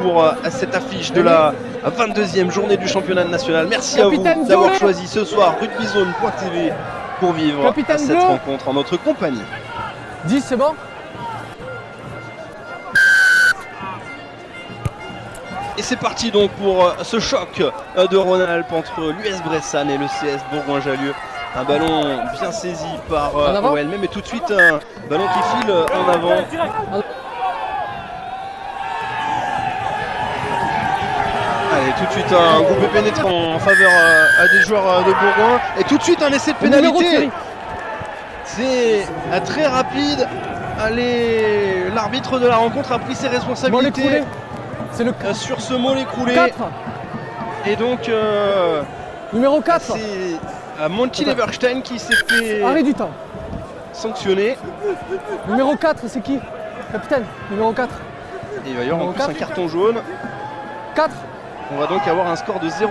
pour cette affiche de la 22e journée du championnat national. Merci à vous d'avoir choisi ce soir rugbyzone.tv pour vivre cette rencontre en notre compagnie. 10, c'est bon? Et c'est parti donc pour ce choc de Rhône-Alpes entre l'US Bressane et le CS Bourgoin-Jallieu. Un ballon bien saisi par OLM, mais tout de suite un ballon qui file en avant. Allez, tout de suite un groupe pénétrant en faveur des joueurs de Bourgoin. Et tout de suite un essai de pénalité. C'est très rapide. Allez, l'arbitre de la rencontre a pris ses responsabilités sur ce mot l'écroulé. Et donc numéro 4, c'est Monty Leverstein qui s'est fait sanctionner. Numéro 4, c'est qui? Capitaine, numéro 4. Et il va y avoir en plus un carton jaune. 4. On va donc avoir un score de 0-7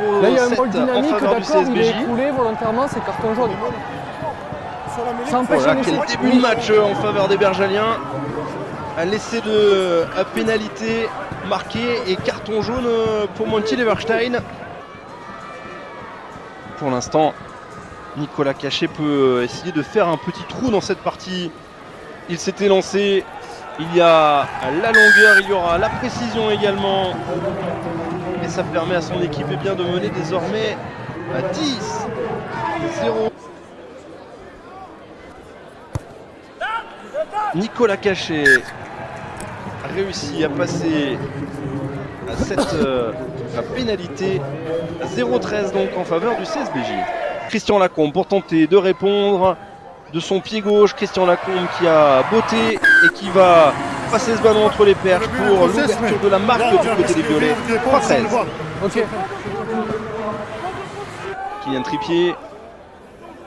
en faveur du CSBJ. Il est écoulé volontairement, c'est carton jaune. Voilà, quel début de match en faveur des Bergaliens. Un essai de pénalité marqué et carton jaune pour Monty Leverstein. Pour l'instant, Nicolas Cachet peut essayer de faire un petit trou dans cette partie. Il s'était lancé. Il y a la longueur, il y aura la précision également. Et ça permet à son équipe de mener désormais à 10-0. Nicolas Cachet a réussi à passer à cette pénalité. 0-13 donc en faveur du CSBJ. Christian Lacombe pour tenter de répondre de son pied gauche. Christian Lacombe qui a botté et qui va passer ce ballon entre les perches pour l'ouverture de la marque du côté des violets. 3-13. Ok. Kylian Trippier.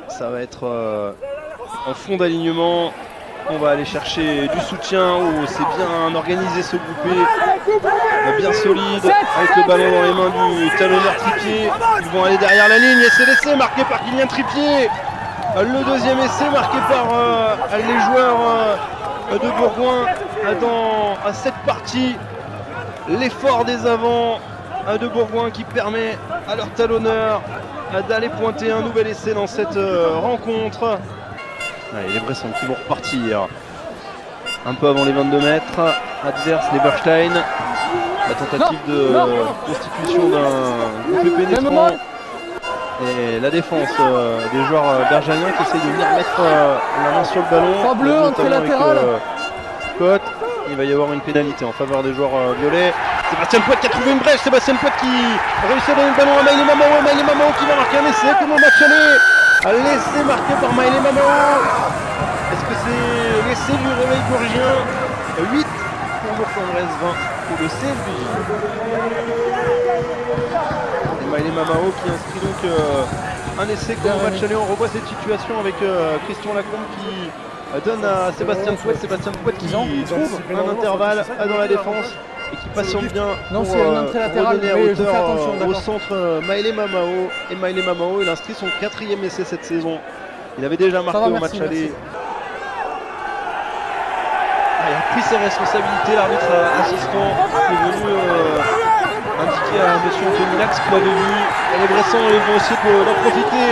Ça va être en fond d'alignement. On va aller chercher du soutien. C'est bien organisé ce groupé. Bien solide. Avec le ballon dans les mains du talonneur Trippier. Ils vont aller derrière la ligne et c'est l'essai marqué par Kylian Trippier. Le deuxième essai marqué par les joueurs de Bourgoin dans cette partie. L'effort des avants de Bourgoin qui permet à leur talonneur d'aller pointer un nouvel essai dans cette rencontre. Allez, les Bressons qui vont repartir un peu avant les 22 mètres. Adverse Leverstein. La tentative de constitution d'un groupe pénétrant. Et la défense des joueurs bergaliens qui essayent de venir mettre la main sur le ballon. 3 bleus, entrée latérale. Cote. Il va y avoir une pénalité en faveur des joueurs violets. Sébastien Poit qui a trouvé une brèche. Sébastien Poit qui réussit à donner le ballon à Maïlé Mamao. Maïlé Mamao qui va marquer un essai. Comment match aller? L'essai marqué par Maïlé Mamao. Est-ce que c'est l'essai du réveil bourgien? 8 pour Bourg-en-Bresse, 20 pour le CSBJ. Et Maïlé Mamao qui inscrit donc un essai comme match aller. On revoit cette situation avec Christian Lacombe qui donne à Sébastien Poit. Sébastien Poit qui trouve un intervalle dans la défense et qui patiente bien pour redonner à hauteur au centre Maïlé Mamao. Et Maïlé Mamao, il inscrit son 4e essai cette saison. Il avait déjà marqué au match aller. Il a pris ses responsabilités, l'arbitre assistant est venu indiquer à M. Anthony Lax qu'il avait vu. Et les Bressons ils vont essayer d'en profiter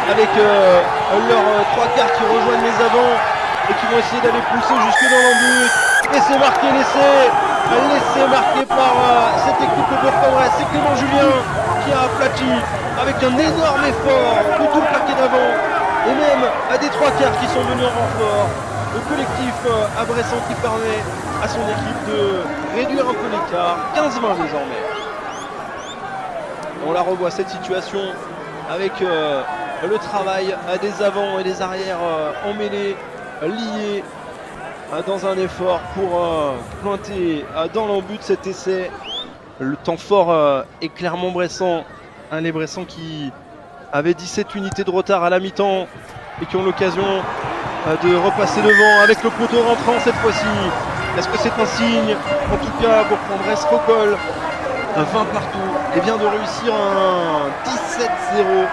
avec leurs 3 quarts qui rejoignent les avants et qui vont essayer d'aller pousser jusque dans l'embut. Et c'est marqué l'essai marqué par cette équipe de Bourg-en-Bresse. C'est Clément Julien qui a aplati avec un énorme effort de tout le paquet d'avant. Et même à des 3 quarts qui sont venus en renfort. Le collectif à Bressan qui permet à son équipe de réduire un peu l'écart. 15-20 désormais. On la revoit cette situation avec le travail des avants et des arrières emmêlés, liés dans un effort pour pointer dans l'embut de cet essai. Le temps fort est clairement Bressan. Les Bressans qui avaient 17 unités de retard à la mi-temps et qui ont l'occasion de repasser devant avec le poteau rentrant cette fois-ci. Est-ce que c'est un signe? En tout cas, Bourg-en-Bresse recolle un 20 partout et vient de réussir un 17-0.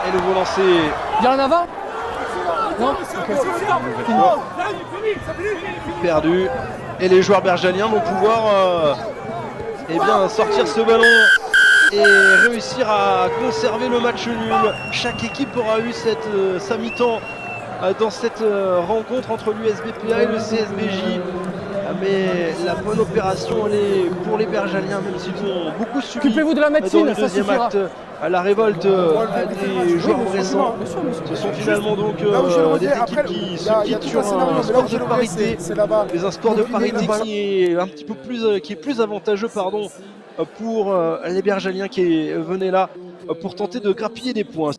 Et nouveau lancé. Il y en a en avant? Non, Perdu. Et les joueurs bergaliens vont pouvoir eh bien, sortir ce ballon et réussir à conserver le match nul. Chaque équipe aura eu sa mi-temps dans cette rencontre entre l'USBPA et le CSBJ. Mais la bonne opération elle est pour les bergaliens, même s'ils ont beaucoup subi Occupez-vous de la dans médecine, le ça deuxième suffira. acte à la révolte des joueurs récents. Ce sont finalement donc des équipes qui se quittent sur un sport de parité, mais un sport de parité qui est un petit peu plus avantageux pour les bergaliens qui venaient là pour tenter de grappiller des points.